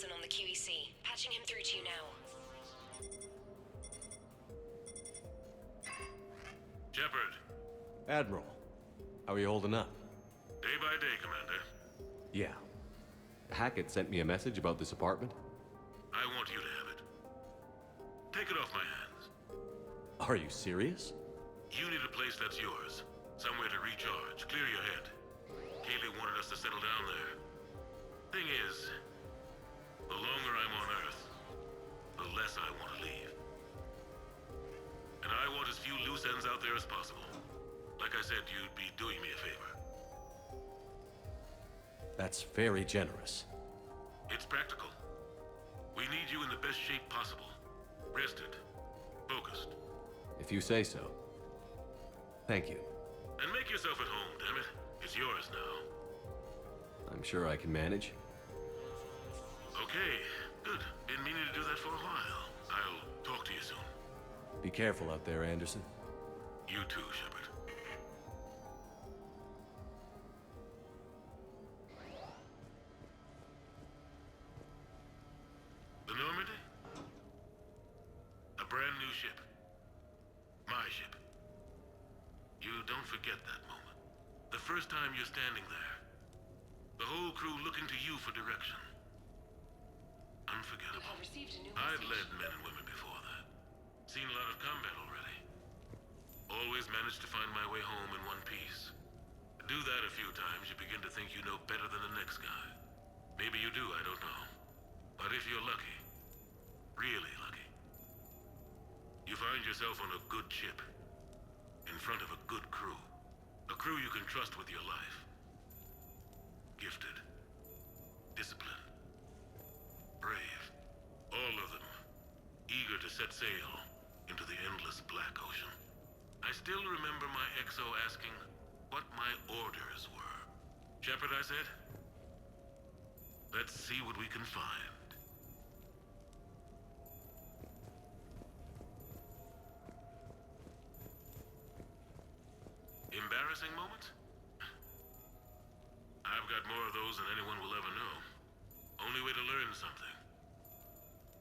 Anderson on the QEC. Patching him through to you now. Shepard. Admiral, how are you holding up? Day by day, Commander. Yeah. Hackett sent me a message about this apartment. I want you to have it. Take it off my hands. Are you serious? You need a place that's yours. Somewhere to recharge, clear your head. Kaylee wanted us to settle down there. Thing is, the longer I'm on Earth, the less I want to leave. And I want as few loose ends out there as possible. Like I said, you'd be doing me a favor. That's very generous. It's practical. We need you in the best shape possible. Rested. Focused. If you say so. Thank you. And make yourself at home, damn it. It's yours now. I'm sure I can manage. Okay, good. Been meaning to do that for a while. I'll talk to you soon. Be careful out there, Anderson. You too, Shepard. The Normandy? A brand new ship. My ship. You don't forget that moment. The first time you're standing there. The whole crew looking to you for direction. Unforgettable. I'd led men and women before that. Seen a lot of combat already. Always managed to find my way home in one piece. Do that a few times, you begin to think you know better than the next guy. Maybe you do, I don't know. But if you're lucky, really lucky, you find yourself on a good ship, in front of a good crew. A crew you can trust with your life. Gifted. Disciplined. Brave. All of them. Eager to set sail into the endless black ocean. I still remember my XO asking what my orders were. Shepard, I said. Let's see what we can find. Embarrassing moments? I've got more of those than anyone will ever know. Only way to learn something.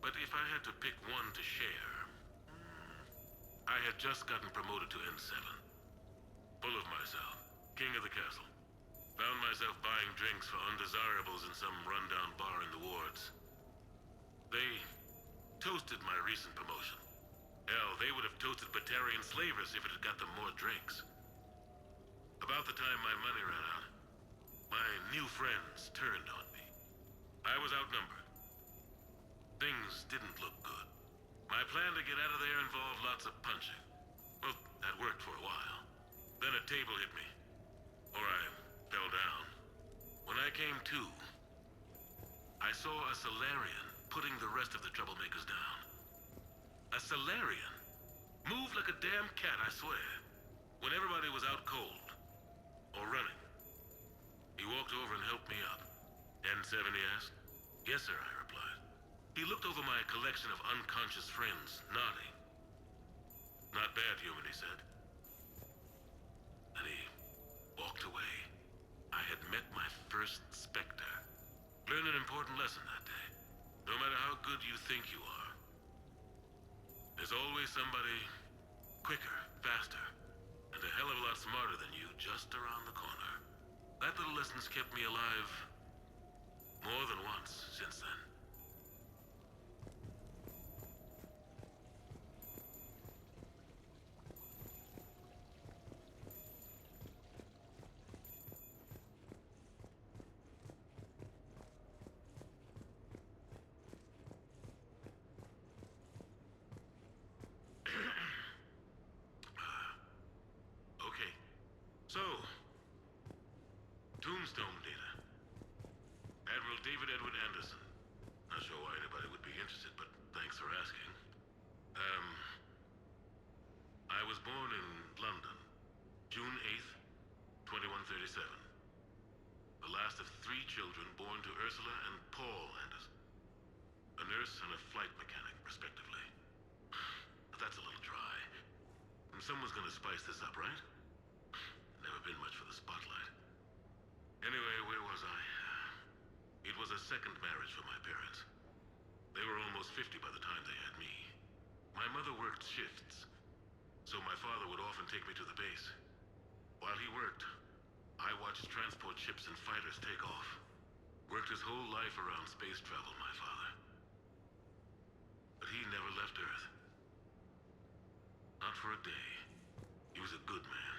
But if I had to pick one to share... I had just gotten promoted to N7. Full of myself. King of the castle. Found myself buying drinks for undesirables in some rundown bar in the wards. They toasted my recent promotion. Hell, they would have toasted Batarian slavers if it had got them more drinks. About the time my money ran out, my new friends turned on me. I was outnumbered. Things didn't look good. My plan to get out of there involved lots of punching. Well, that worked for a while. Then a table hit me. Or I fell down. When I came to, I saw a Salarian putting the rest of the troublemakers down. A Salarian? Moved like a damn cat, I swear. When everybody was out cold. Or running. He walked over and helped me up. N7, he asked. Yes, sir, I replied. He looked over my collection of unconscious friends, nodding. Not bad, human, he said. And he walked away. I had met my first Spectre. Learned an important lesson that day. No matter how good you think you are, there's always somebody quicker, faster, and a hell of a lot smarter than you just around the corner. That little lesson's kept me alive more than once since then. Okay, so, Tombstone data. Admiral David Edward Anderson. Not sure why anybody would be interested, but thanks for asking. I was born in London, June 8th, 2137. The last of 3 children born to Ursula and Paul Anderson. A nurse and a flight mechanic, respectively. But that's a little dry. Someone's gonna spice this up, right? Never been much for the spotlight. Anyway, where was I? It was a second marriage for my parents. They were almost 50 by the time they had me. My mother worked shifts, so my father would often take me to the base. While he worked, I watched transport ships and fighters take off. Worked his whole life around space travel, my father. But he never left Earth. Not for a day. He was a good man.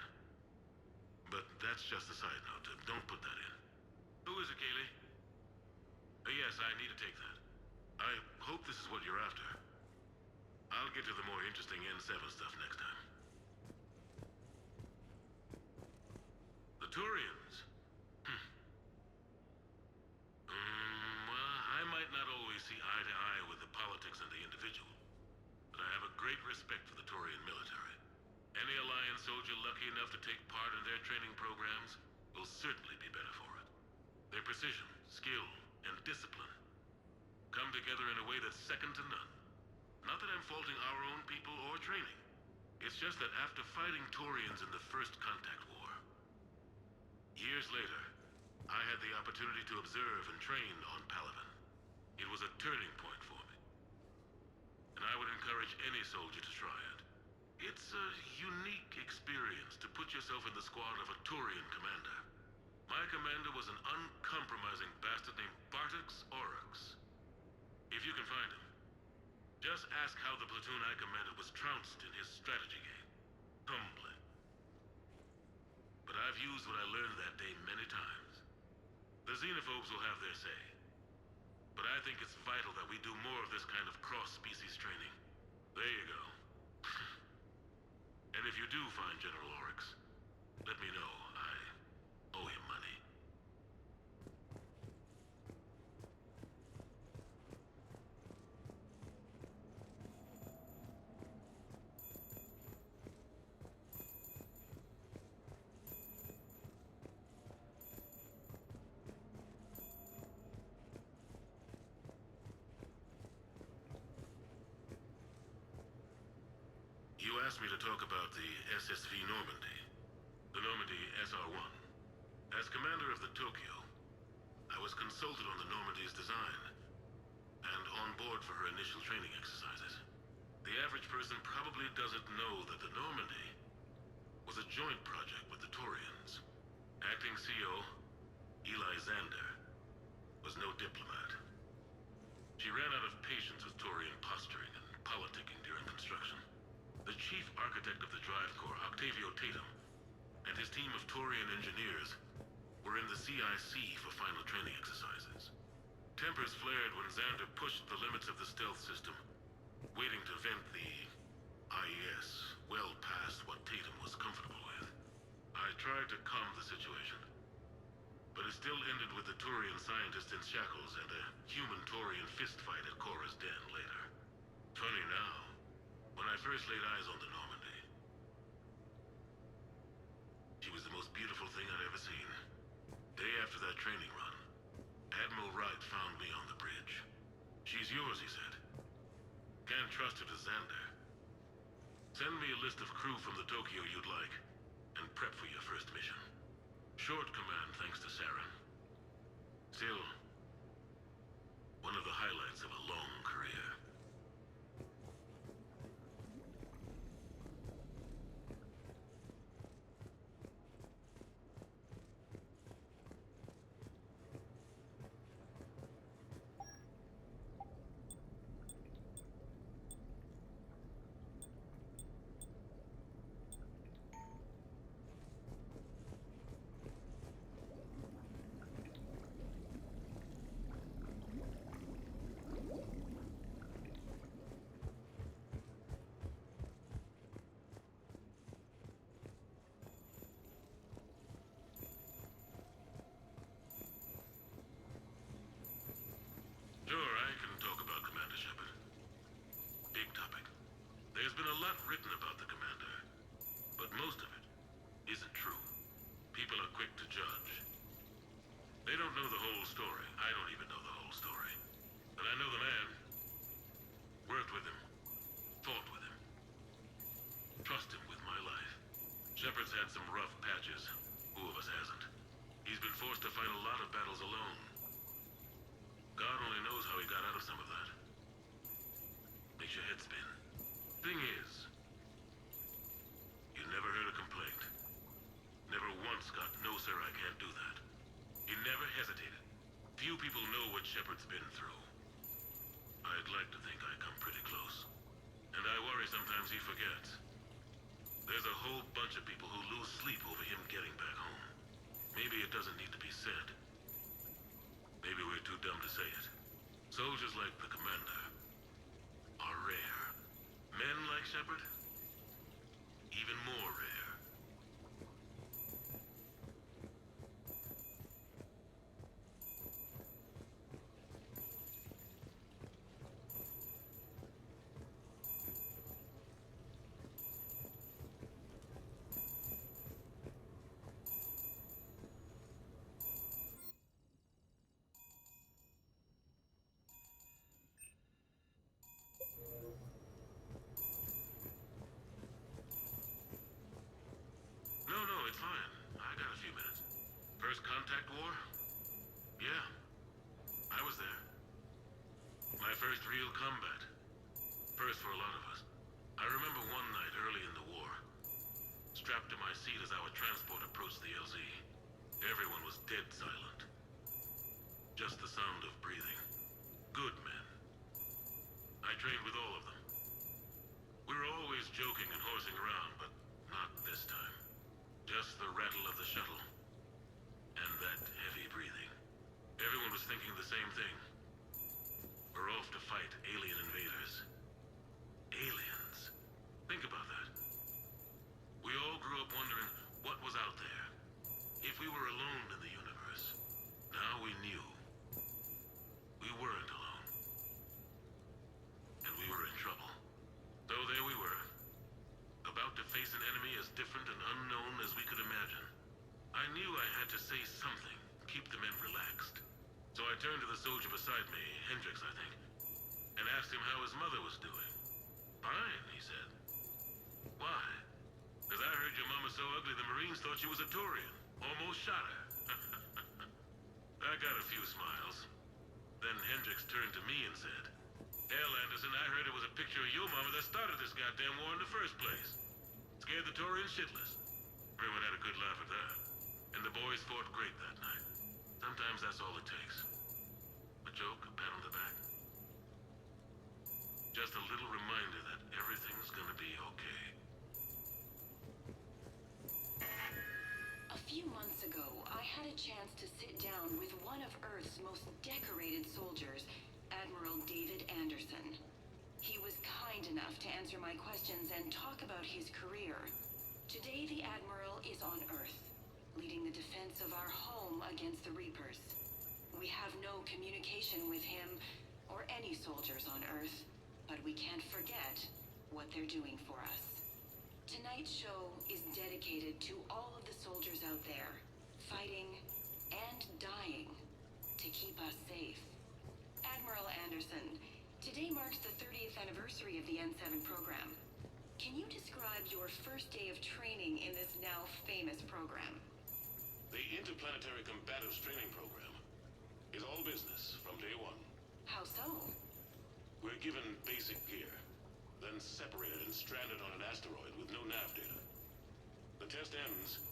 But that's just a side note. Don't put that in. Who is it, Kaylee? Yes, I need to take that. I hope this is what you're after. I'll get to the more interesting N7 stuff next time. The Turians. Well, I might not always see eye to eye with the politics and the individual, but I have a great respect for the Turian military. Any Alliance soldier lucky enough to take part in their training programs will certainly be better for it. Their precision, skill, and discipline come together in a way that's second to none. Not that I'm faulting our own people or training. It's just that after fighting Turians in the First Contact War, years later, I had the opportunity to observe and train on Palaven. It was a turning point for me. And I would encourage any soldier to try it. It's a unique experience to put yourself in the squad of a Turian commander. My commander was an uncompromising bastard named Bartix Oryx. If you can find him, just ask how the platoon I commanded was trounced in his strategy game. Humbling. But I've used what I learned that day many times. The xenophobes will have their say. But I think it's vital that we do more of this kind of cross-species training. There you go. And if you do find General Oryx, let me know. I owe him money. You asked me to talk about the SSV Normandy, the Normandy SR-1. As commander of the Tokyo, I was consulted on the Normandy's design and on board for her initial training exercises. The average person probably doesn't know that the Normandy was a joint project with the Turians. Acting CO, Eli Xander, was no diplomat. She ran out of patience with Turian posturing and politicking during construction. The chief architect of the Drive Corps, Octavio Tatum, and his team of Turian engineers were in the CIC for final training exercises. Tempers flared when Xander pushed the limits of the stealth system, waiting to vent the IES well past what Tatum was comfortable with. I tried to calm the situation, but it still ended with the Turian scientist in shackles and a human-Turian fistfight at Korra's den later. Funny now, when I first laid eyes on the Normandy, she was the most beautiful thing I'd ever seen. Day after that training run, Admiral Wright found me on the bridge. She's yours, he said. Can't trust her to Xander. Send me a list of crew from the Tokyo you'd like, and prep for your first mission. Short command thanks to Saren. Still, one of the highlights of a long career. Sure, I can talk about Commander Shepard. Big topic. There's been a lot written about the Commander, but most of it isn't true. People are quick to judge. They don't know the whole story. I don't even know the whole story. But I know the man. Worked with him. Fought with him. Trust him with my life. Shepard's had some rough patches. Who of us hasn't? He's been forced to fight a lot of battles alone. what Shepard's been through. I'd like to think I come pretty close. And I worry sometimes he forgets. There's a whole bunch of people who lose sleep over him getting back home. Maybe it doesn't need to be said. Maybe we're too dumb to say it. Soldiers like the commander are rare. Men like Shepard, even more rare. No, it's fine. I got a few minutes. First contact war? Yeah, I was there. My first real combat. First for a lot of us. I remember one night early in the war, strapped to my seat as our transport approached the LZ. Everyone was dead silent. Just the sound of breathing. Good men. I trained with all of them. We were always joking and horsing around, but not this time. Just the rattle of the shuttle. And that heavy breathing. Everyone was thinking the same thing. We're off to fight alien invaders. Aliens. Think about that. We all grew up wondering what was out there. If we were alone in the universe. Now we knew. We weren't alone. And we were in trouble. So there we were. About to face an enemy as different and unknown as we could imagine. I knew I had to say something, keep the men relaxed. So I turned to the soldier beside me, Hendricks, I think, and asked him how his mother was doing. Fine, he said. Why? Because I heard your mama so ugly the Marines thought she was a Turian. Almost shot her. I got a few smiles. Then Hendricks turned to me and said, "Hell, Anderson, I heard it was a picture of your mama that started this goddamn war in the first place. Scared the Turians shitless." Everyone had a good laugh at that. And the boys fought great that night. Sometimes that's all it takes. A joke, a pat on the back. Just a little reminder that everything's gonna be okay. A few months ago, I had a chance to sit down with one of Earth's most decorated soldiers, Admiral David Anderson. He was kind enough to answer my questions and talk about his career. Today, the Admiral is on Earth, leading the defense of our home against the Reapers. We have no communication with him or any soldiers on Earth, but we can't forget what they're doing for us. Tonight's show is dedicated to all of the soldiers out there, fighting and dying to keep us safe. Admiral Anderson, today marks the 30th anniversary of the N7 program. Can you describe your first day of training in this now famous program? The Interplanetary Combatives Training Program is all business from day one. How so? We're given basic gear, then separated and stranded on an asteroid with no nav data. The test ends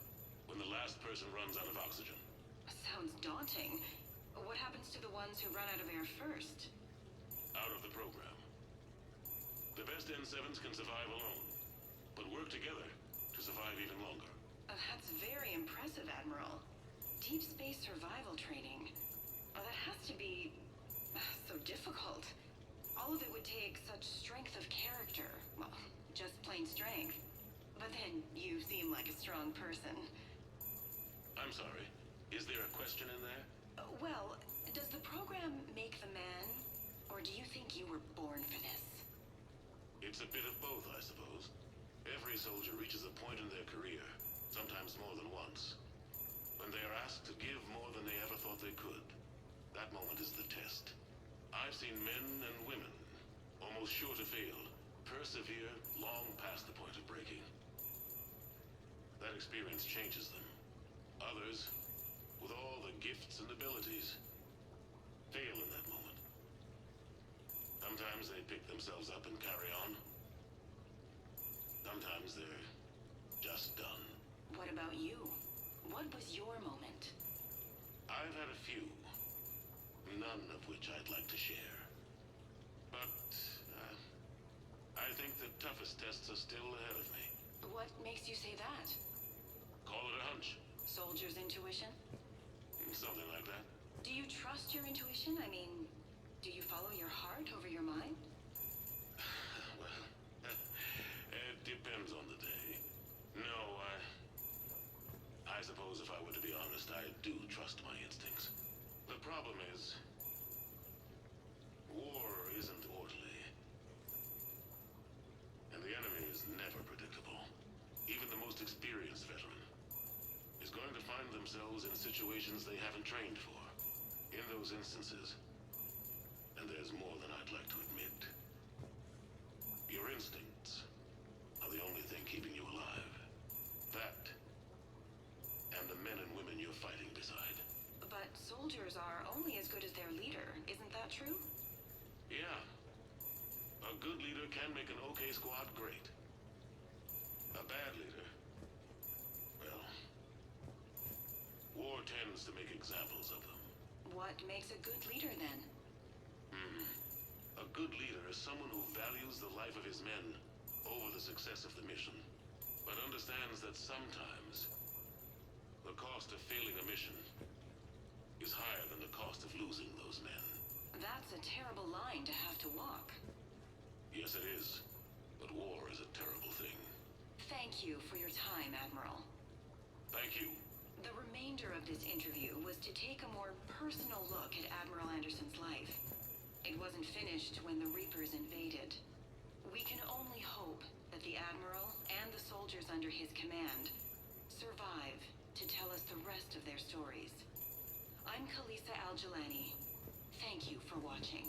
when the last person runs out of oxygen. Sounds daunting. What happens to the ones who run out of air first? Out of the program. The best N7s can survive alone, but work together to survive even longer. That's very impressive, Admiral. Deep space survival training. That has to be so difficult. All of it would take such strength of character. Well, just plain strength. But then you seem like a strong person. I'm sorry. Is there a question in there? Well, does the program make the man? Or do you think you were born for this? It's a bit of both, I suppose. Every soldier reaches a point in their career, sometimes more than once, when they are asked to give more than they ever thought they could. That moment is the test. I've seen men and women, almost sure to fail, persevere long past the point of breaking. That experience changes them. Others, with all the gifts and abilities, fail in that moment. Sometimes they pick themselves up and carry on. Sometimes they're just done. What about you? What was your moment? I've had a few. None none of which I'd like to share. But, I think the toughest tests are still ahead of me. What makes you say that? Call it a hunch. Soldier's intuition? Something like that. Do you trust your intuition? I mean, do you follow your heart over your mind? Well, it depends on the day. No, I suppose if I were to be honest, I do trust my instincts. The problem is, war isn't orderly. And the enemy is never predictable. Even the most experienced veteran is going to find themselves in situations they haven't trained for. In those instances, and there's more than I'd like to admit, your instincts are the only thing keeping you alive. That, and the men and women you're fighting beside. But soldiers are only as good as their leader, isn't that true? Yeah. A good leader can make an okay squad great. A bad leader, well, war tends to make examples of them. What makes a good leader then? A good leader is someone who values the life of his men over the success of the mission, but understands that sometimes the cost of failing a mission is higher than the cost of losing those men. That's a terrible line to have to walk. Yes, it is. But war is a terrible thing. Thank you for your time, Admiral. Thank you. The remainder of this interview was to take a more personal look at Admiral Anderson's life. It wasn't finished when the Reapers invaded. We can only hope that the Admiral and the soldiers under his command survive to tell us the rest of their stories. I'm Khalisah Al-Jilani. Thank you for watching.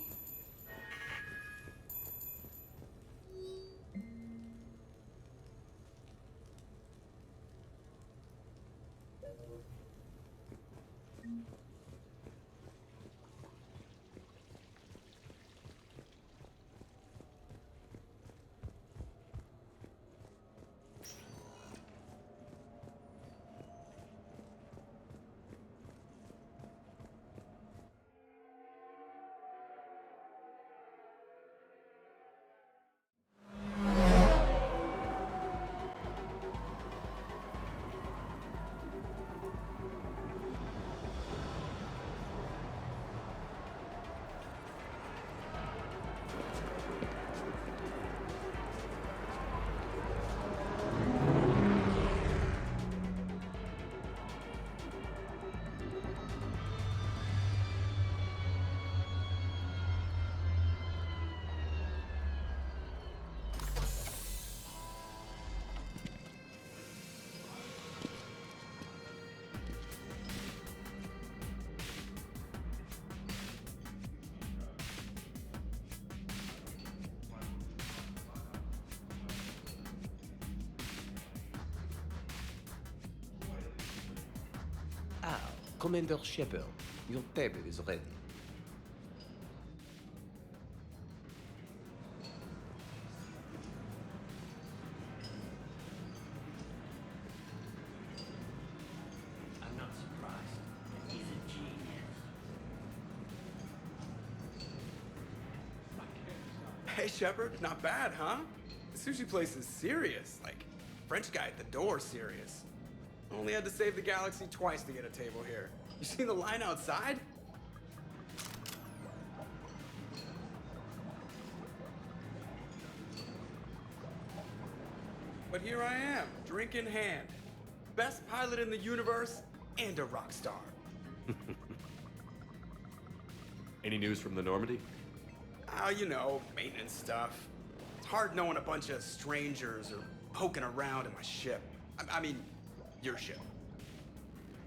Commander Shepard, your table is ready. I'm not surprised. He's a genius. Hey, Shepard, not bad, huh? The sushi place is serious. Like, French guy at the door serious. Only had to save the galaxy twice to get a table here. You seen the line outside? But here I am, drink in hand. Best pilot in the universe and a rock star. Any news from the Normandy? You know, maintenance stuff. It's hard knowing a bunch of strangers or poking around in my ship. I mean, your ship.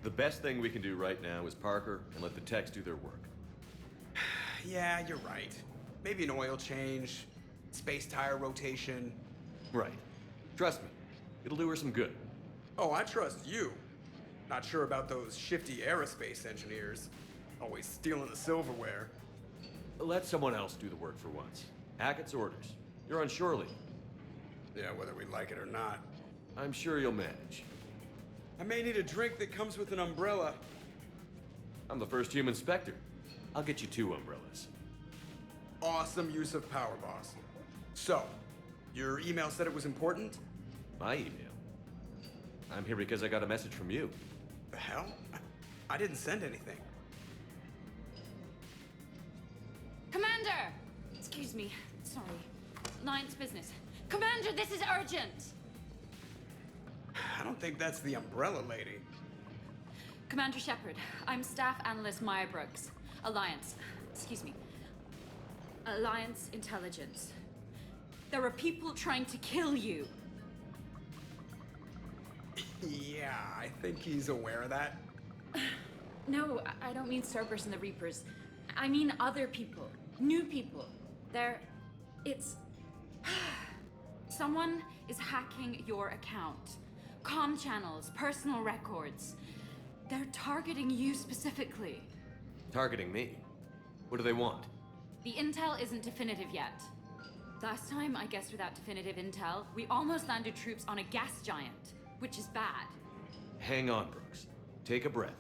The best thing we can do right now is Parker and let the techs do their work. Yeah, you're right. Maybe an oil change, space tire rotation. Right. Trust me, it'll do her some good. Oh, I trust you. Not sure about those shifty aerospace engineers. Always stealing the silverware. Let someone else do the work for once. Hackett's orders. You're on shore leave. Yeah, whether we like it or not. I'm sure you'll manage. I may need a drink that comes with an umbrella. I'm the first human Spectre. I'll get you 2 umbrellas. Awesome use of power, boss. So, your email said it was important? My email. I'm here because I got a message from you. The hell? I didn't send anything. Commander! Excuse me. Sorry. Alliance business. Commander, this is urgent! I don't think that's the umbrella lady. Commander Shepard, I'm Staff Analyst Maya Brooks. Alliance. Excuse me. Alliance Intelligence. There are people trying to kill you. Yeah, I think he's aware of that. No, I don't mean Cerberus and the Reapers. I mean other people. New people. It's... Someone is hacking your account. Comm channels, personal records. They're targeting you specifically. Targeting me? What do they want? The intel isn't definitive yet. Last time, I guess without definitive intel, we almost landed troops on a gas giant, which is bad. Hang on, Brooks. Take a breath.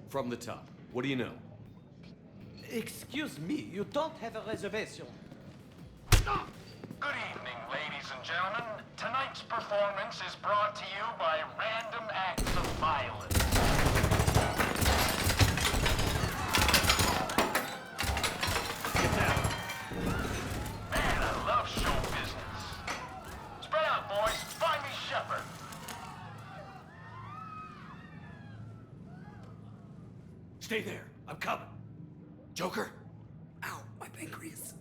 From the top, what do you know? Excuse me, you don't have a reservation. Good evening, ladies and gentlemen. Tonight's performance is brought to you by Random Acts of Violence. Get down! Man, I love show business. Spread out, boys. Find me Shepard. Stay there. I'm coming. Joker? Ow, my pancreas.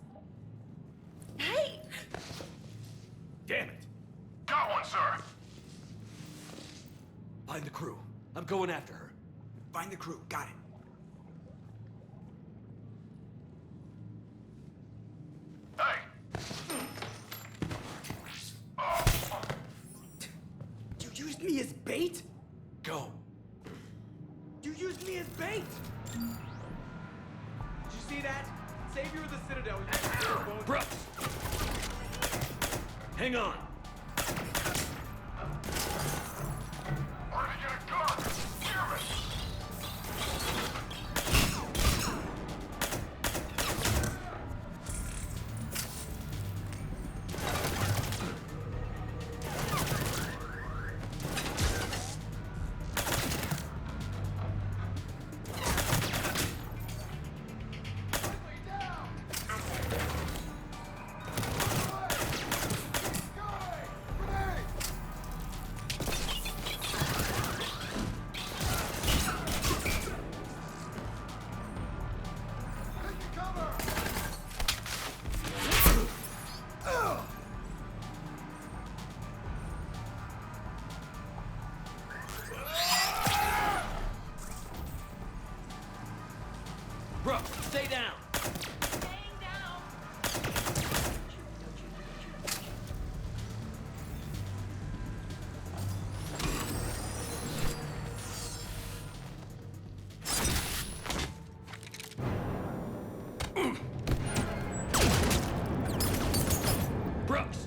Hey! Damn it! Got one, sir. Find the crew. I'm going after her. Find the crew, got it. Hey. You used me as bait? Go. You used me as bait! Did you see that? Savior of the Citadel. Brooks! Hang on! Where did you get a gun? Damn it. Brooks, stay down! Brooks!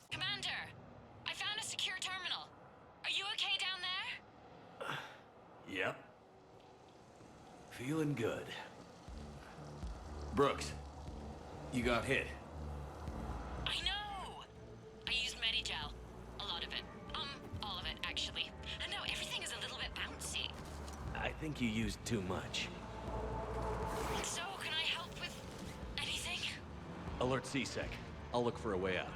Commander! I found a secure terminal. Are you okay down there? Yep. Feeling good. Brooks, you got hit. I know! I used Medigel. A lot of it. All of it, actually. And now everything is a little bit bouncy. I think you used too much. So, can I help with anything? Alert C-Sec. I'll look for a way out.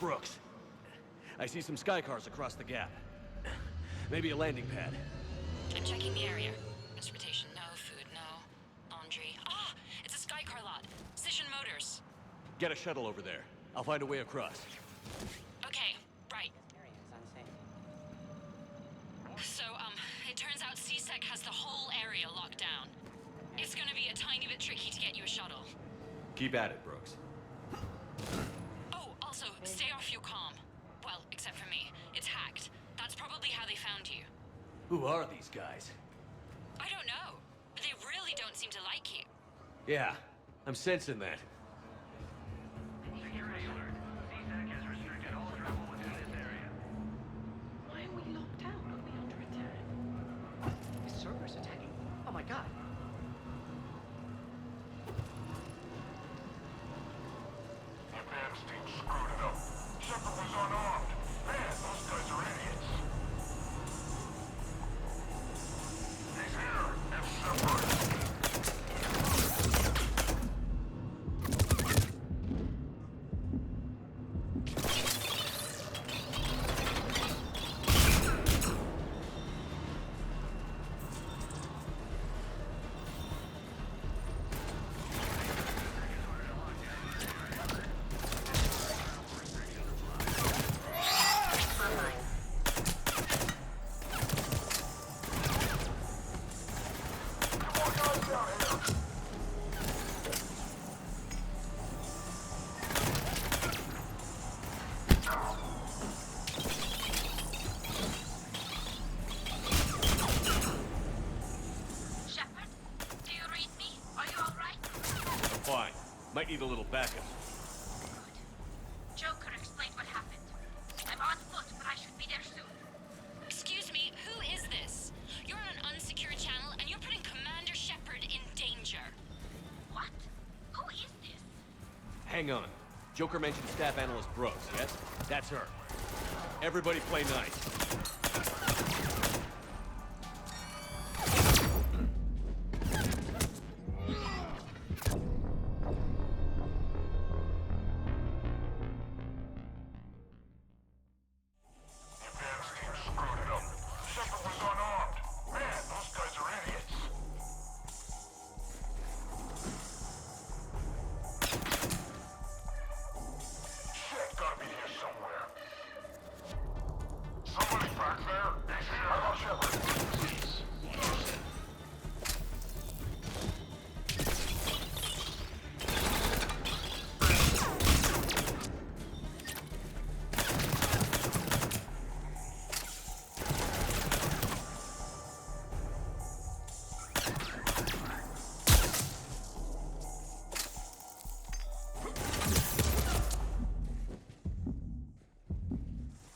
Brooks. I see some sky cars across the gap. Maybe a landing pad. I'm checking the area. Transportation, no. Food, no. Laundry. Ah! It's a Skycar lot. Cision Motors. Get a shuttle over there. I'll find a way across. Okay, right. So, it turns out CSEC has the whole area locked down. It's gonna be a tiny bit tricky to get you a shuttle. Keep at it, Brooks. Oh, also, stay off your comm. Well, except for me. It's hacked. That's probably how they found you. Who are these guys? I don't know. But they really don't seem to like you. Yeah, I'm sensing that. Security alert. CSAC has restricted all travel within this area. Why are we locked out? Are we under attack? The server's attacking. Oh my god. The advance team screwed it up. Shepard was unarmed. Man, those guys are idiots. He's here. It's Shepard. Shepard, do you read me? Are you alright? I'm fine. Might need a little backup. Joker explained what happened. I'm on foot, but I should be there soon. Excuse me, who is this? You're on an unsecured channel, and you're putting Commander Shepard in danger. What? Who is this? Hang on. Joker mentioned Staff Analyst Brooks, yes? That's her. Everybody play nice. The advance team screwed it up. Shepard was unarmed. Man, those guys are idiots. Shit, gotta be here somewhere. Somebody back there? He's here. How about Shepard? Please.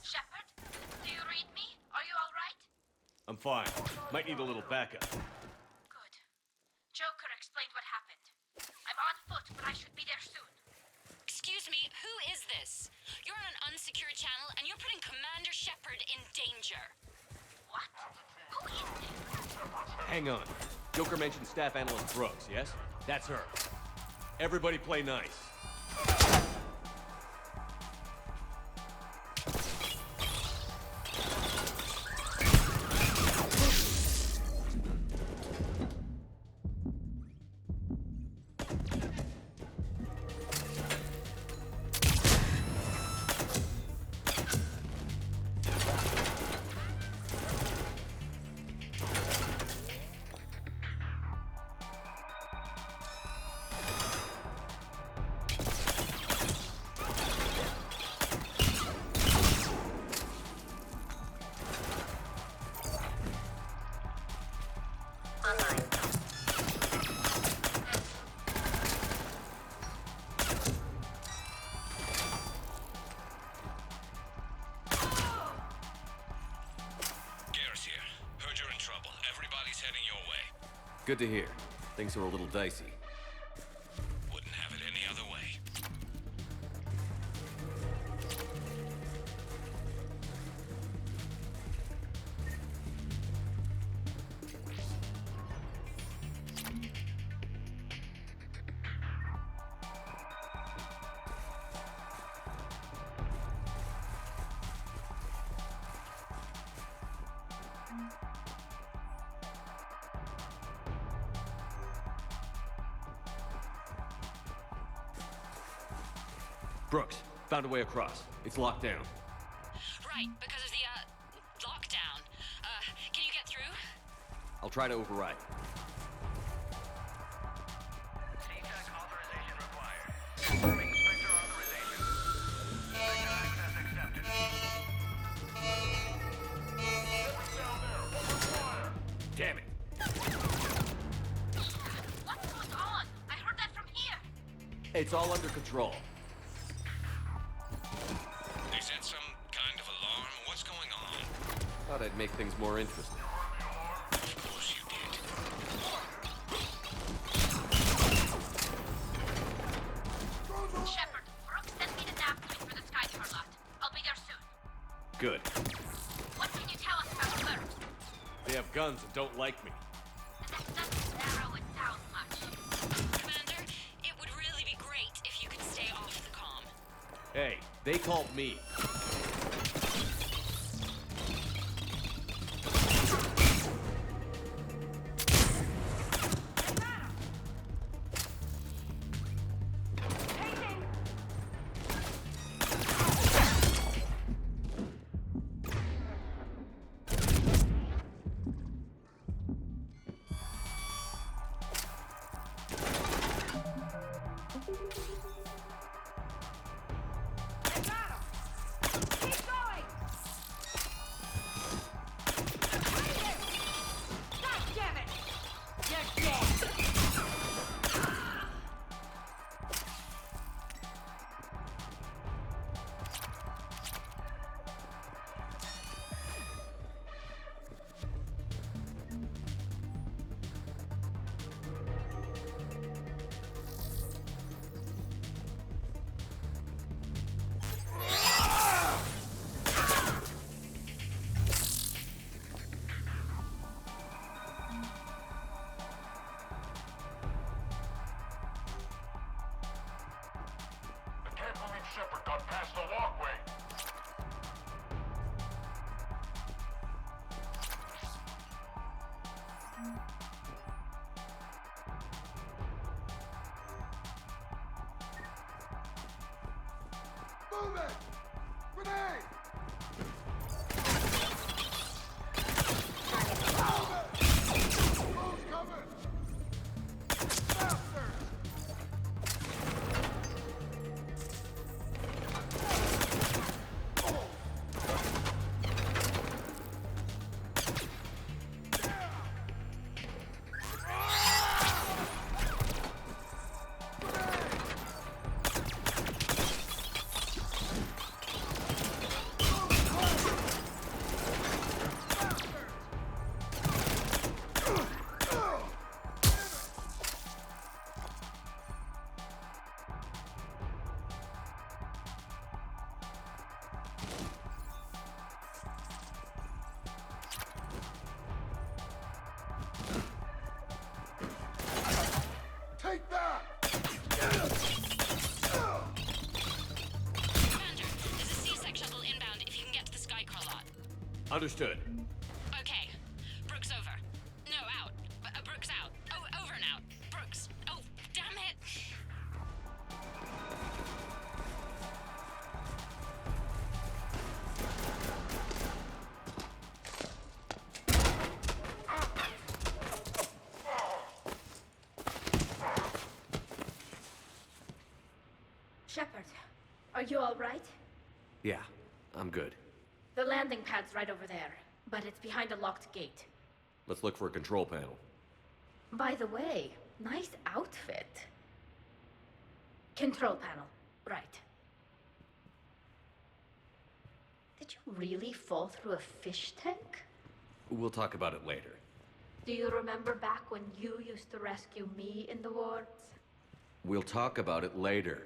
Shepard, do you read me? Are you alright? I'm fine. Might need a little backup. Good. Joker explained what happened. I'm on foot, but I should be there soon. Excuse me, who is this? You're on an unsecured channel, and you're putting Commander Shepard in danger. What? Who is this? Hang on. Joker mentioned Staff Analyst Brooks, yes? That's her. Everybody play nice. Good to hear. Things are a little dicey. Wouldn't have it any other way. Brooks, found a way across. It's locked down. Right, because of the, lockdown. Can you get through? I'll try to override. CTEC authorization required. Confirming Spectre authorization. Spectre access accepted. Down there. What's required? Damn it! What's going on? I heard that from here. It's all under control. Is that some kind of alarm? What's going on? Thought I'd make things more interesting. Of course you did. Shepard, Brooks sent me the nav point for the Skycar lot. I'll be there soon. Good. What can you tell us about the birds? They have guns and don't like me. That doesn't narrow it down much. Commander, it would really be great if you could stay off the comm. Hey, they called me. I can't believe Shepard got past the walkway. Move it! Grenade! Close cover! Faster! Take that! Commander, there's a C-Sec shuttle inbound if you can get to the Skycar lot. Understood. Okay. Brooks over. No, out. Brooks out. Oh, over and out. Brooks. Oh, damn it. Shepard, are you all right? Yeah, I'm good. The landing pad's right over there, but it's behind a locked gate. Let's look for a control panel. By the way, nice outfit. Control panel, right. Did you really fall through a fish tank? We'll talk about it later. Do you remember back when you used to rescue me in the wards? We'll talk about it later.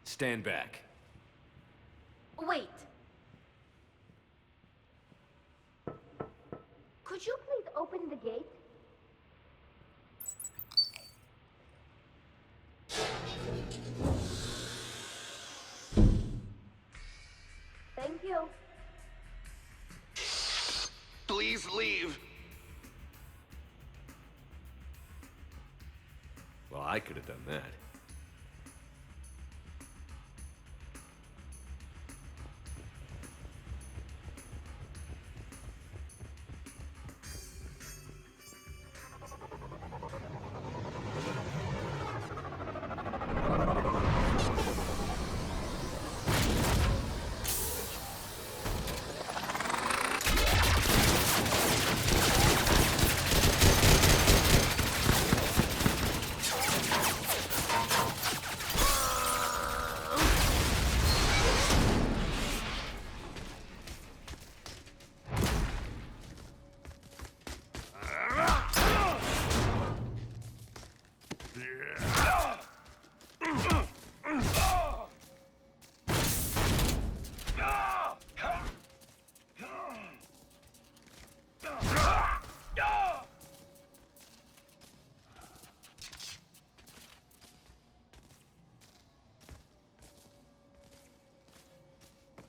Stand back. Wait. Could you please open the gate? Thank you. Please leave. Well, I could have done that.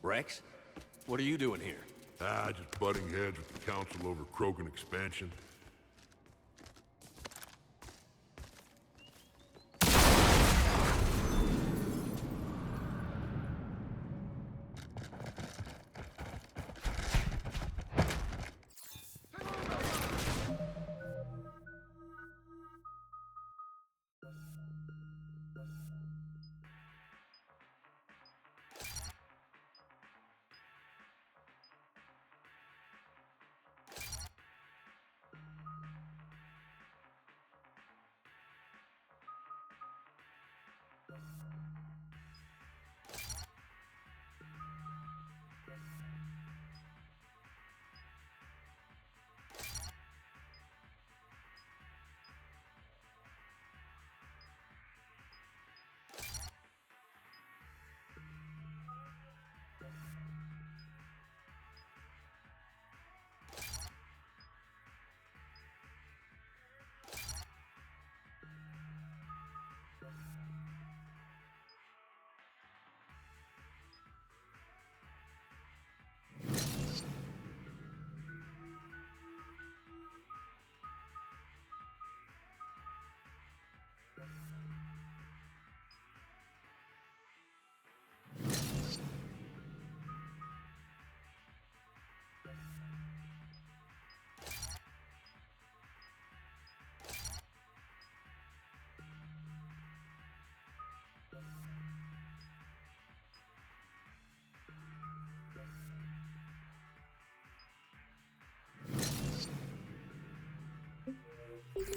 Rex? What are you doing here? Just butting heads with the council over Krogan expansion.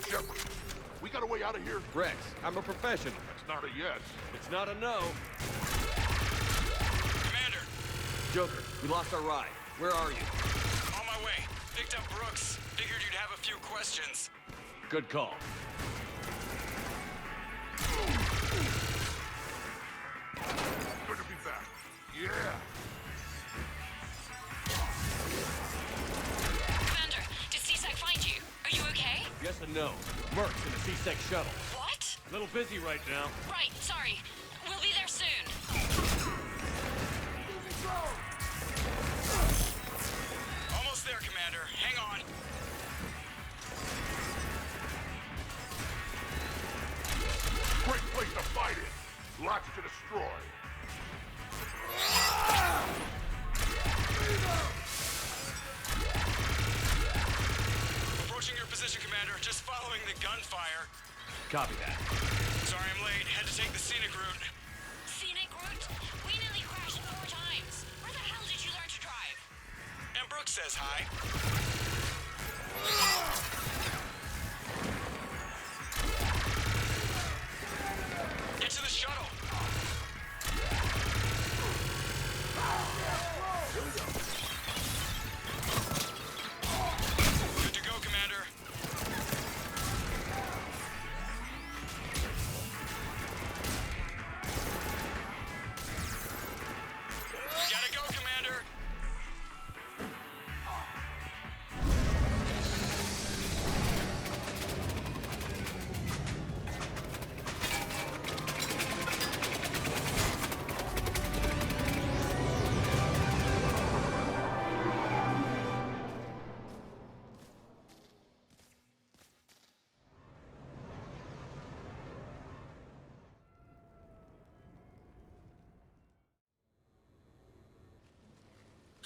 Shepard, we got a way out of here? Rex, I'm a professional. That's not a yes. It's not a no. Commander, Joker, we lost our ride. Where are you? on my way. Picked up Brooks. Figured you'd have a few questions. Good call. Good to be back. Yeah. Commander, did CSEC find you? Are you okay? Yes and no. Merc's in a C-Sec shuttle. What? A little busy right now. Right, sorry. We'll be there soon. Almost there, Commander. Hang on. Great place to fight in. Lots to destroy. Approaching your position, Commander. Just following the gunfire. Copy that. Sorry I'm late. Had to take the scenic route. Scenic route? We nearly crashed 4 times. Where the hell did you learn to drive? And Brooks says hi. Get to the shuttle. Good to go, Commander.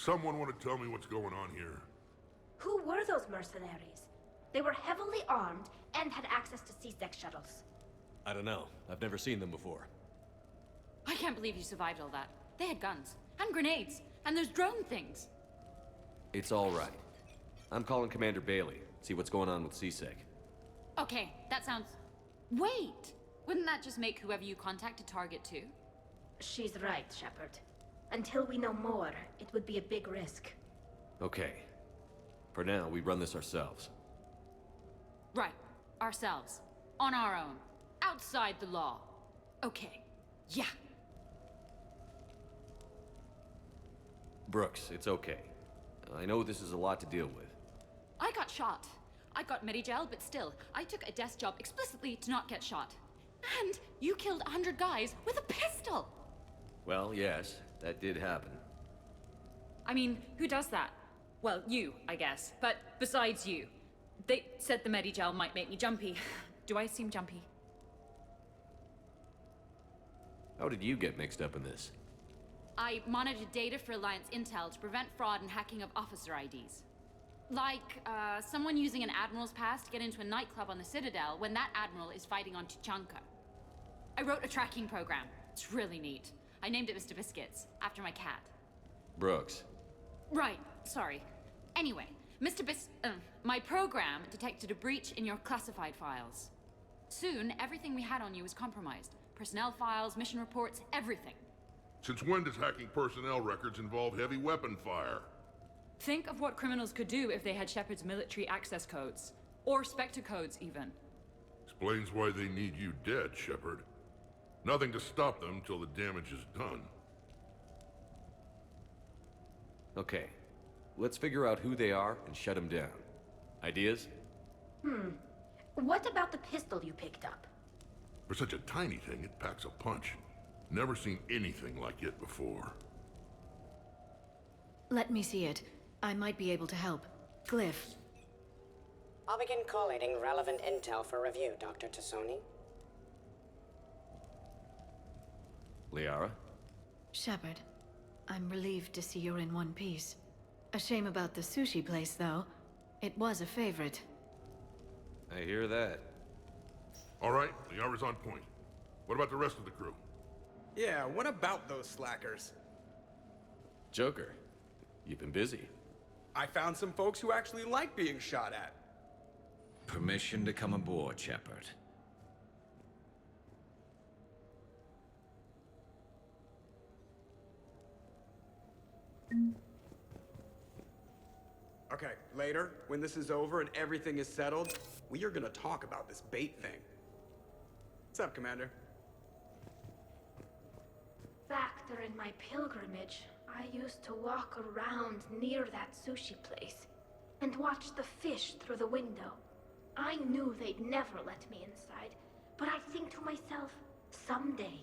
Someone want to tell me what's going on here? Who were those mercenaries? They were heavily armed and had access to C-Sec shuttles. I don't know. I've never seen them before. I can't believe you survived all that. They had guns, and grenades, and those drone things. It's all right. I'm calling Commander Bailey. See what's going on with C-Sec. Okay, that sounds... Wait! Wouldn't that just make whoever you contact a target too? She's right, Shepard. Until we know more, it would be a big risk. Okay. For now, we run this ourselves. Right. Ourselves. On our own. Outside the law. Okay. Yeah. Brooks, it's okay. I know this is a lot to deal with. I got shot. I got Medigel, but still, I took a desk job explicitly to not get shot. And you killed 100 guys with a pistol! Well, yes, that did happen. I mean, who does that? Well, you, I guess. But besides you. They said the Medigel might make me jumpy. Do I seem jumpy? How did you get mixed up in this? I monitored data for Alliance intel to prevent fraud and hacking of officer IDs. Like, someone using an Admiral's pass to get into a nightclub on the Citadel when that Admiral is fighting on Tuchanka. I wrote a tracking program. It's really neat. I named it Mr. Biscuits, after my cat. Brooks. Right, sorry. Anyway, my program detected a breach in your classified files. Soon, everything we had on you was compromised. Personnel files, mission reports, everything. Since when does hacking personnel records involve heavy weapon fire? Think of what criminals could do if they had Shepard's military access codes. Or Spectre codes, even. Explains why they need you dead, Shepard. Nothing to stop them till the damage is done. Okay. Let's figure out who they are and shut them down. Ideas? What about the pistol you picked up? For such a tiny thing, it packs a punch. Never seen anything like it before. Let me see it. I might be able to help. Glyph. I'll begin collating relevant intel for review, Dr. Tassoni. Liara? Shepard, I'm relieved to see you're in one piece. A shame about the sushi place, though. It was a favorite. I hear that. All right, Liara's on point. What about the rest of the crew? Yeah, what about those slackers? Joker, you've been busy. I found some folks who actually like being shot at. Permission to come aboard, Shepard. Okay, later, when this is over and everything is settled, we are gonna talk about this bait thing. What's up, Commander? Back during my pilgrimage, I used to walk around near that sushi place and watch the fish through the window. I knew they'd never let me inside, but I'd think to myself, someday,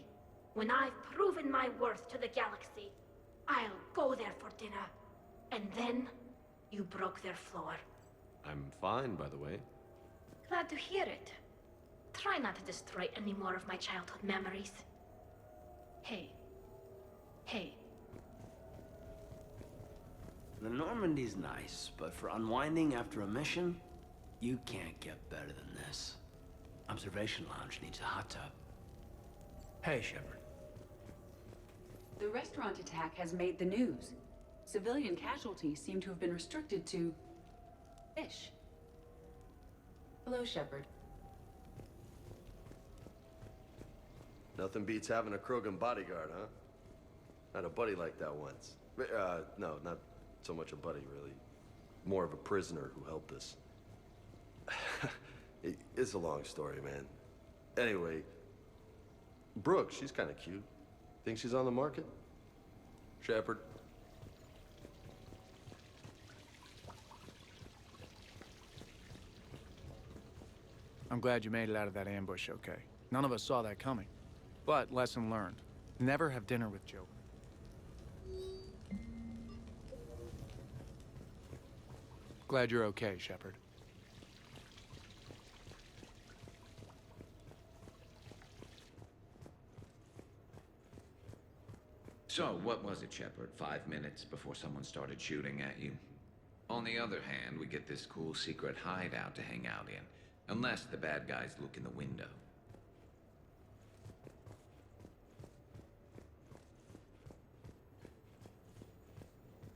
when I've proven my worth to the galaxy, I'll go there for dinner. And then, you broke their floor. I'm fine, by the way. Glad to hear it. Try not to destroy any more of my childhood memories. Hey. Hey. The Normandy's nice, but for unwinding after a mission, you can't get better than this. Observation Lounge needs a hot tub. Hey, Shepard. The restaurant attack has made the news. Civilian casualties seem to have been restricted to... fish. Hello, Shepard. Nothing beats having a Krogan bodyguard, huh? Had a buddy like that once. No, not so much a buddy, really. More of a prisoner who helped us. It's a long story, man. Anyway, Brooke, she's kind of cute. Think she's on the market? Shepard? I'm glad you made it out of that ambush okay. None of us saw that coming. But lesson learned. Never have dinner with Joker. Glad you're okay, Shepard. So, what was it, Shepard? 5 minutes before someone started shooting at you? On the other hand, we get this cool secret hideout to hang out in. Unless the bad guys look in the window.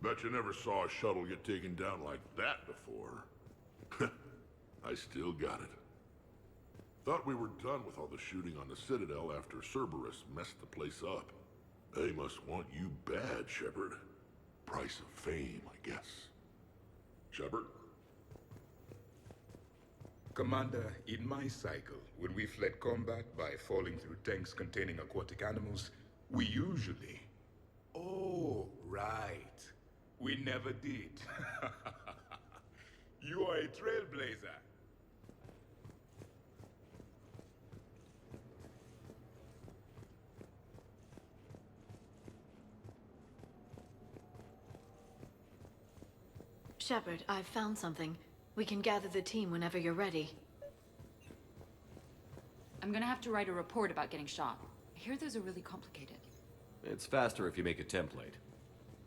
Bet you never saw a shuttle get taken down like that before. I still got it. Thought we were done with all the shooting on the Citadel after Cerberus messed the place up. They must want you bad, Shepard. Price of fame, I guess. Shepard? Commander, in my cycle, when we fled combat by falling through tanks containing aquatic animals, we usually... Oh, right. We never did. You are a trailblazer. Shepard, I've found something. We can gather the team whenever you're ready. I'm gonna have to write a report about getting shot. I hear those are really complicated. It's faster if you make a template.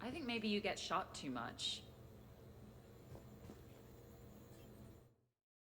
I think maybe you get shot too much.